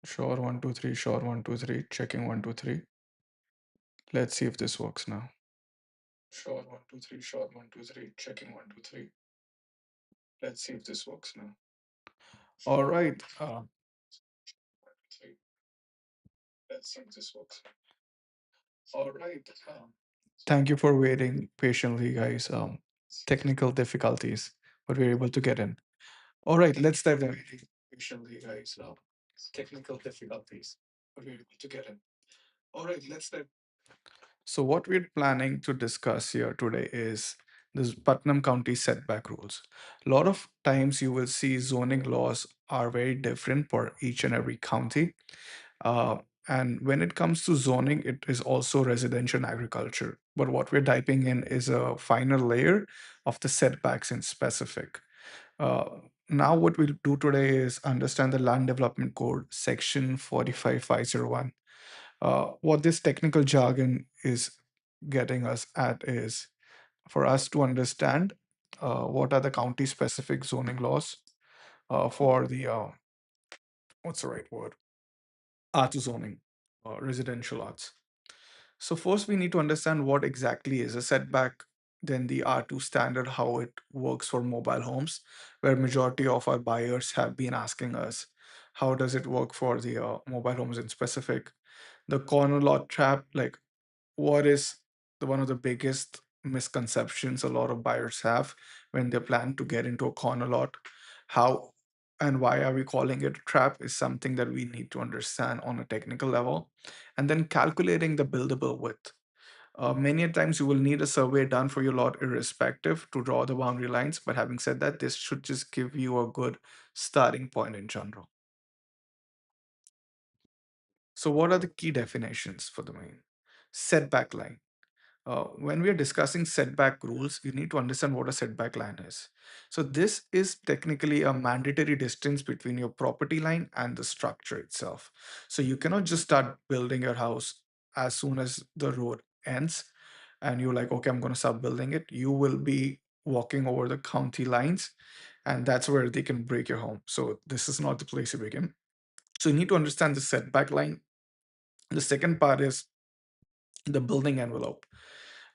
Sure, 1, 2, 3, sure, 1, 2, 3, checking 1, 2, 3. Let's see if this works now. Sure, 1, 2, 3, sure, 1, 2, 3, checking 1, 2, 3. Let's see if this works now. All right. 1, 2, 3. Let's see if this works. All right. Thank you for waiting patiently, guys. Technical difficulties, but we're able to get in. All right, let's dive in. Patiently, guys. Technical difficulties, but we're able to get in. All right, let's dive. So, what we're planning to discuss here today is this Putnam County setback rules. A lot of times you will see zoning laws are very different for each and every county. Uh, and when it comes to zoning, it is also residential and agriculture. But what we're typing in is a finer layer of the setbacks in specific. Uh, Now, what we'll do today is understand the Land Development Code, Section 45501. What this technical jargon is getting us at is for us to understand what are the county specific zoning laws for the what's the right word? R2 zoning, residential arts. So first we need to understand what exactly is a setback, then the R2 standard, how it works for mobile homes, where majority of our buyers have been asking us, how does it work for the mobile homes in specific? The corner lot trap, like what is one of the biggest misconceptions a lot of buyers have when they plan to get into a corner lot? How and why are we calling it a trap is something that we need to understand on a technical level. And then calculating the buildable width. Many a times you will need a survey done for your lot irrespective to draw the boundary lines. But having said that, this should just give you a good starting point in general. So, what are the key definitions for the main setback line? When we are discussing setback rules, you need to understand what a setback line is. So, this is technically a mandatory distance between your property line and the structure itself. So, you cannot just start building your house as soon as the road ends and you're like, okay, I'm going to start building it. You will be walking over the county lines, and that's where they can break your home. So, this is not the place to begin. So, you need to understand the setback line. The second part is the building envelope.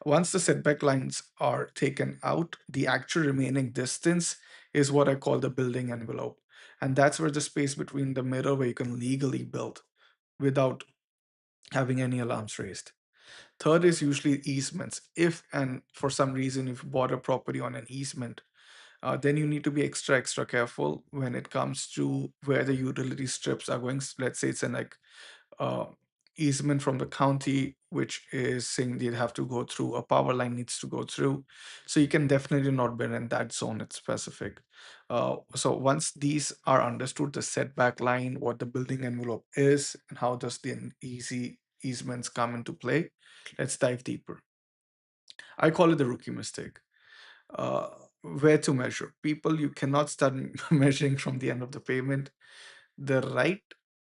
Once the setback lines are taken out, the actual remaining distance is what I call the building envelope. And that's where the space between the middle where you can legally build without having any alarms raised. Third is usually easements. If and for some reason if you bought a property on an easement, then you need to be extra careful when it comes to where the utility strips are going. Let's say it's in like uh, easement from the county, which is saying they have to go through, a power line needs to go through. So you can definitely not build in that zone, it's specific. So once these are understood, the setback line, what the building envelope is, and how does the easy easements come into play, let's dive deeper. I call it the rookie mistake. Uh, where to measure? People, you cannot start measuring from the end of the pavement. The right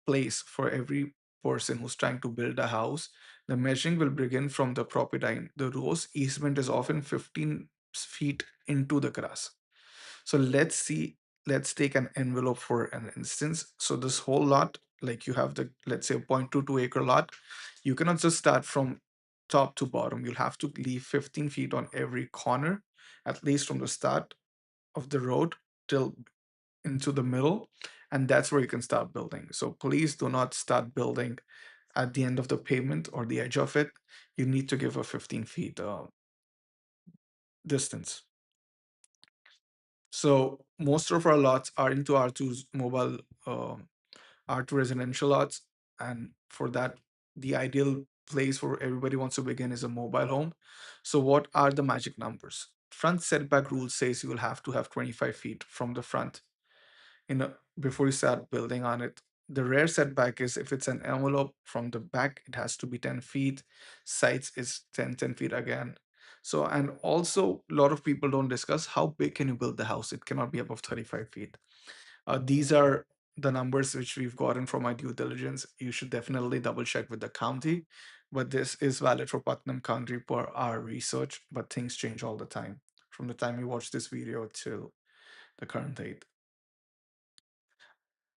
place for every person who's trying to build a house, the measuring will begin from the property line. The rose easement is often 15 feet into the grass. So let's take an envelope for an instance. So this whole lot, like you have the, let's say, 0.22 acre lot, you cannot just start from top to bottom. You'll have to leave 15 feet on every corner, at least from the start of the road till into the middle, and that's where you can start building. So please do not start building at the end of the pavement or the edge of it. You need to give a 15 feet distance. So most of our lots are into R2's mobile R2 residential lots, and for that, the ideal place for everybody wants to begin is a mobile home. So what are the magic numbers? Front setback rule says you will have to have 25 feet from the front before you start building on it. The rare setback is if it's an envelope from the back, it has to be 10 feet. Sides is 10 feet again. So, and also a lot of people don't discuss how big can you build the house. It cannot be above 35 feet. These are the numbers which we've gotten from my due diligence. You should definitely double check with the county, but this is valid for Putnam County per our research, but things change all the time from the time you watch this video till the current date.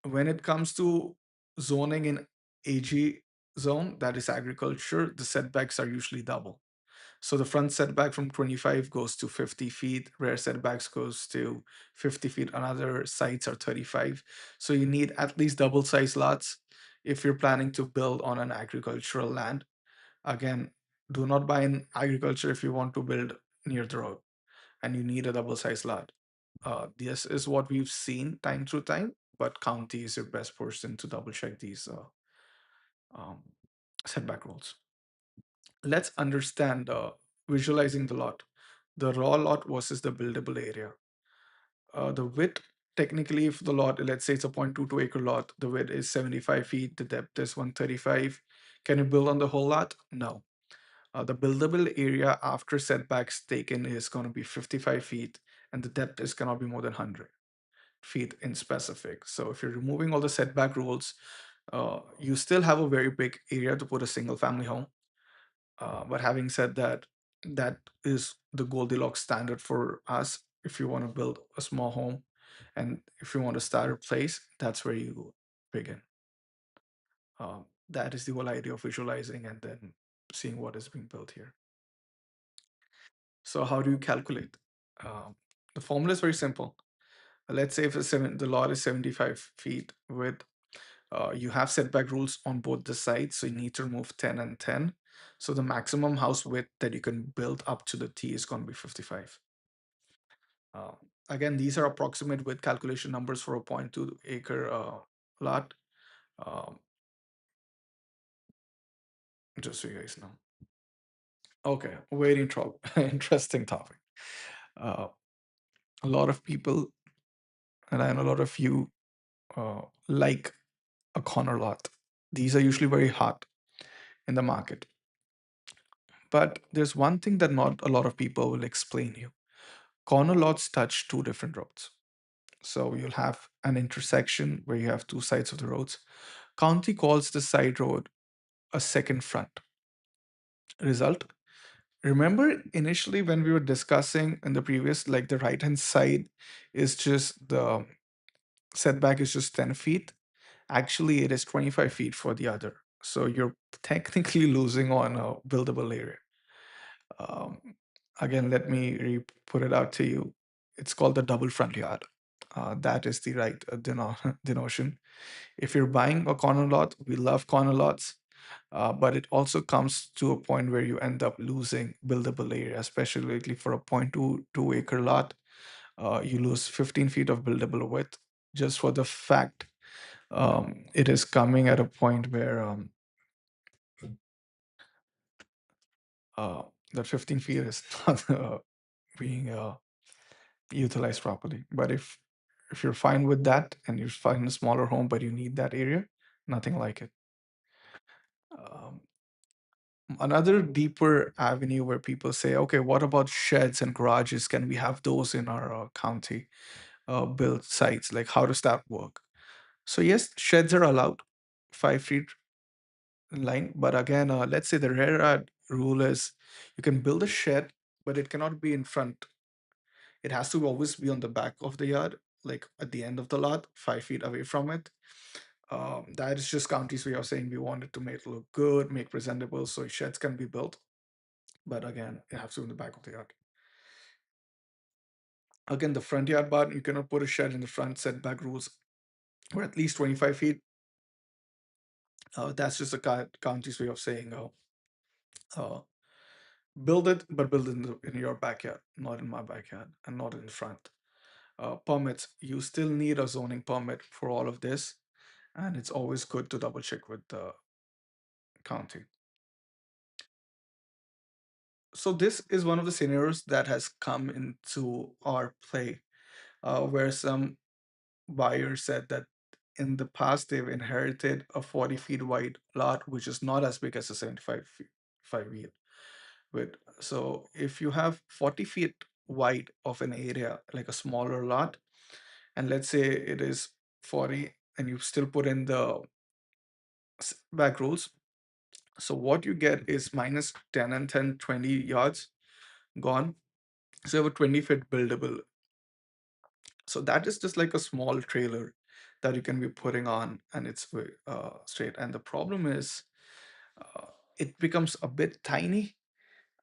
When it comes to zoning in AG zone, that is agriculture, the setbacks are usually double. So the front setback from 25 goes to 50 feet, rear setbacks goes to 50 feet, another sites are 35. So you need at least double size lots if you're planning to build on an agricultural land. Again, do not buy in agriculture if you want to build near the road and you need a double size lot. This is what we've seen time through time, but county is your best person to double check these um, setback rules. Let's understand visualizing the lot, the raw lot versus the buildable area. The width, technically, if the lot, let's say it's a 0.22 acre lot, the width is 75 feet, the depth is 135. Can you build on the whole lot? No. The buildable area after setbacks taken is going to be 55 feet, and the depth is going to be more than 100 feet in specific. So if you're removing all the setback rules, you still have a very big area to put a single family home. But having said that, that is the Goldilocks standard for us. If you want to build a small home and if you want to start a place, that's where you begin. That is the whole idea of visualizing and then seeing what is being built here. So how do you calculate? Um, the formula is very simple. Let's say if the lot is 75 feet width, you have setback rules on both the sides, so you need to remove 10 and 10. So the maximum house width that you can build up to the T is going to be 55. Uh, Again, these are approximate width calculation numbers for a 0.2 acre lot. Um, just so you guys know. Okay, very interesting topic. Uh, a lot of people, and I know a lot of you, like a corner lot. These are usually very hot in the market. But there's one thing that not a lot of people will explain you. Corner lots touch two different roads. So you'll have an intersection where you have two sides of the roads. County calls the side road a second front. Result, remember initially when we were discussing in the previous, like the right hand side is just the setback is just 10 feet. Actually, it is 25 feet for the other. So you're technically losing on a buildable area. Um, Again, let me put it out to you. It's called the double front yard. That is the right denotion. If you're buying a corner lot, we love corner lots, but it also comes to a point where you end up losing buildable area, especially for a 0.22 acre lot. You lose 15 feet of buildable width just for the fact it is coming at a point where uh, that 15 feet is not being utilized properly. But if you're fine with that and you're finding a smaller home, but you need that area, nothing like it. Um, Another deeper avenue where people say, okay, what about sheds and garages? Can we have those in our county built sites? Like, how does that work? So, yes, sheds are allowed 5 feet in line. But again, let's say the rear yard rule is you can build a shed, but it cannot be in front. It has to always be on the back of the yard, like at the end of the lot, 5 feet away from it. That is just county's way of saying we want it to make it look good, make presentable, so sheds can be built. But again, it has to be in the back of the yard. Again, the front yard bar, you cannot put a shed in the front. Setback rules or at least 25 feet. That's just the county's way of saying, uh, build it, but build it in your backyard, not in my backyard, and not in front. Permits, you still need a zoning permit for all of this, and it's always good to double check with the county. So this is one of the scenarios that has come into our play, where some buyers said that in the past they've inherited a 40 feet wide lot, which is not as big as a 75 feet 5 feet width. So if you have 40 feet wide of an area, like a smaller lot, and let's say it is 40, and you still put in the back rules. So what you get is minus 10 and 10, 20 yards gone. So you have a 20 feet buildable. So that is just like a small trailer that you can be putting on, and it's straight. And the problem is, uh, it becomes a bit tiny,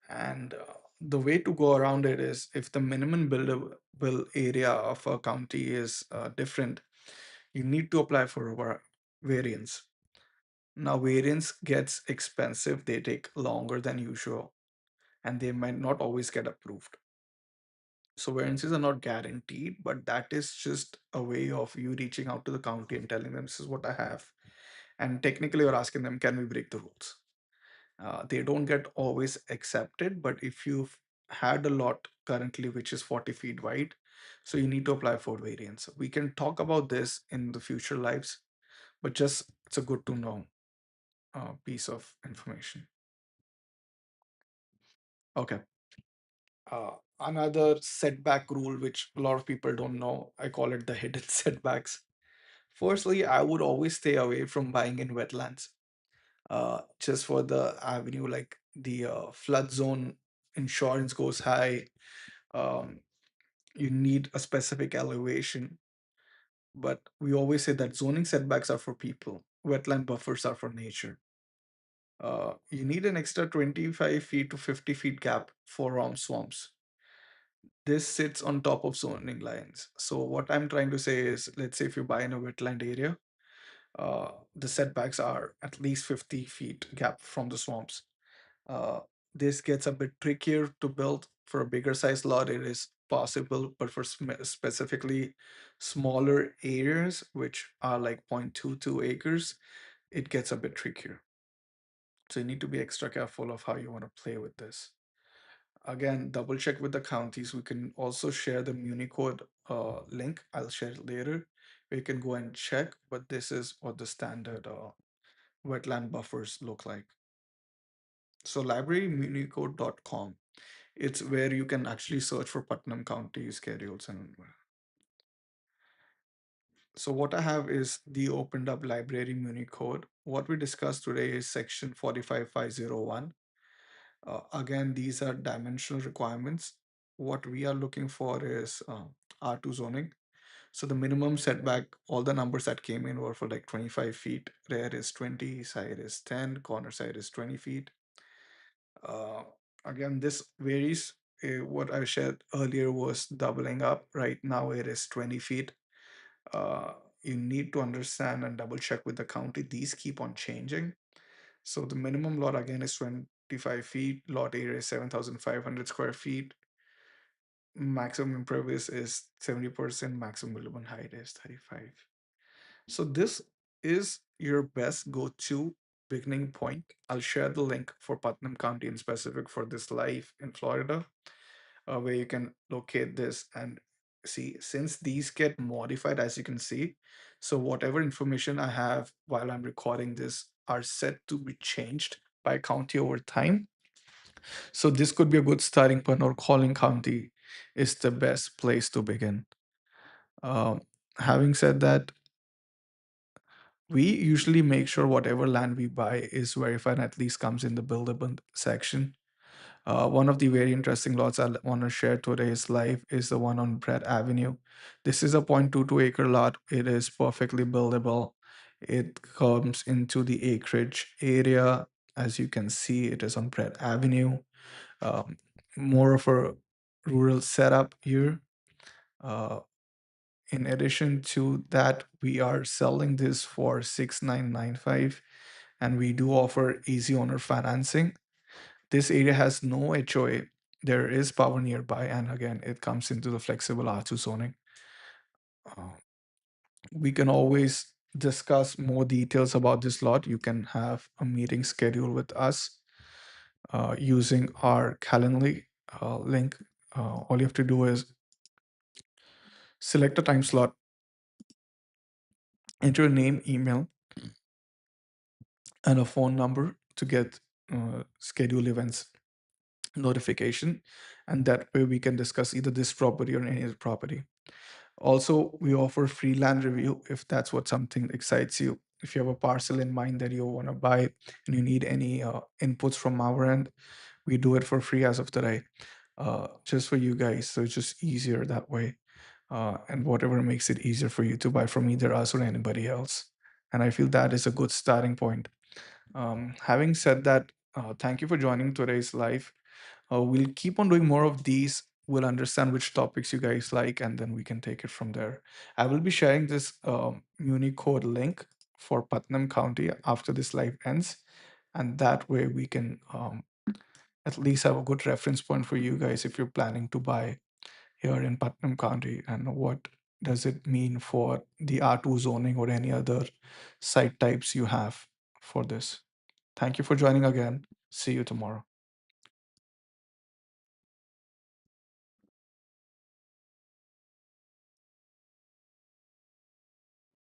and the way to go around it is, if the minimum buildable area of a county is different, you need to apply for a variance. Now, variance gets expensive, they take longer than usual, and they might not always get approved. So variances are not guaranteed, but that is just a way of you reaching out to the county and telling them, this is what I have. And technically, you're asking them, can we break the rules? They don't get always accepted, but if you've had a lot currently which is 40 feet wide, so you need to apply for variance. We can talk about this in the future lives, but just it's a good to know piece of information. Okay. Another setback rule which a lot of people don't know, I call it the hidden setbacks. Firstly, I would always stay away from buying in wetlands, just for the avenue, like the flood zone insurance goes high. Um, you need a specific elevation, but we always say that zoning setbacks are for people, wetland buffers are for nature. You need an extra 25 feet to 50 feet gap for swamps. This sits on top of zoning lines. So what I'm trying to say is, let's say if you buy in a wetland area, the setbacks are at least 50 feet gap from the swamps. Uh, this gets a bit trickier to build. For a bigger size lot, it is possible, but for specifically smaller areas, which are like 0.22 acres, it gets a bit trickier. So you need to be extra careful of how you want to play with this. Again, double check with the counties. We can also share the Municode link. I'll share it later. You can go and check, but this is what the standard wetland buffers look like. So librarymunicode.com, it's where you can actually search for Putnam County schedules. And so what I have is the opened up library Municode. What we discussed today is section 45501. Again, these are dimensional requirements. What we are looking for is R2 zoning. So the minimum setback, all the numbers that came in were for like 25 feet. Rear is 20, side is 10, corner side is 20 feet. Uh, Again, this varies. What I shared earlier was doubling up. Right now, it is 20 feet. Uh, you need to understand and double check with the county. These keep on changing. So the minimum lot again is 25 feet. Lot area is 7,500 square feet. Maximum impervious is 70%. Maximum buildable height is 35. So this is your best go-to beginning point. I'll share the link for Putnam County in specific for this live in Florida, where you can locate this and see. Since these get modified, as you can see, so whatever information I have while I'm recording this are set to be changed by county over time. So this could be a good starting point, or calling county is the best place to begin. Um, Having said that, we usually make sure whatever land we buy is verified and at least comes in the buildable section. One of the very interesting lots I want to share today is live is the one on Brett Avenue. This is a 0.22 acre lot. It is perfectly buildable. It comes into the acreage area. As you can see, it is on Brett Avenue. Um, More of a rural setup here. Uh, in addition to that, we are selling this for 6,995, and we do offer easy owner financing. This area has no HOA. There is power nearby, and again, it comes into the flexible R2 zoning. Uh, we can always discuss more details about this lot. You can have a meeting schedule with us using our Calendly link. All you have to do is select a time slot, enter your name, email, and a phone number to get schedule events notification, and that way we can discuss either this property or any other property. Also, we offer free land review if that's what something excites you. If you have a parcel in mind that you want to buy and you need any inputs from our end, we do it for free as of today, just for you guys. So it's just easier that way. and whatever makes it easier for you to buy from either us or anybody else. And I feel that is a good starting point. Having said that, thank you for joining today's live. We'll keep on doing more of these. We'll understand which topics you guys like, and then we can take it from there. I will be sharing this Municode link for Putnam County after this live ends, and that way we can at least have a good reference point for you guys if you're planning to buy here in Putnam County, and what does it mean for the R2 zoning or any other site types you have for this. Thank you for joining again. See you tomorrow.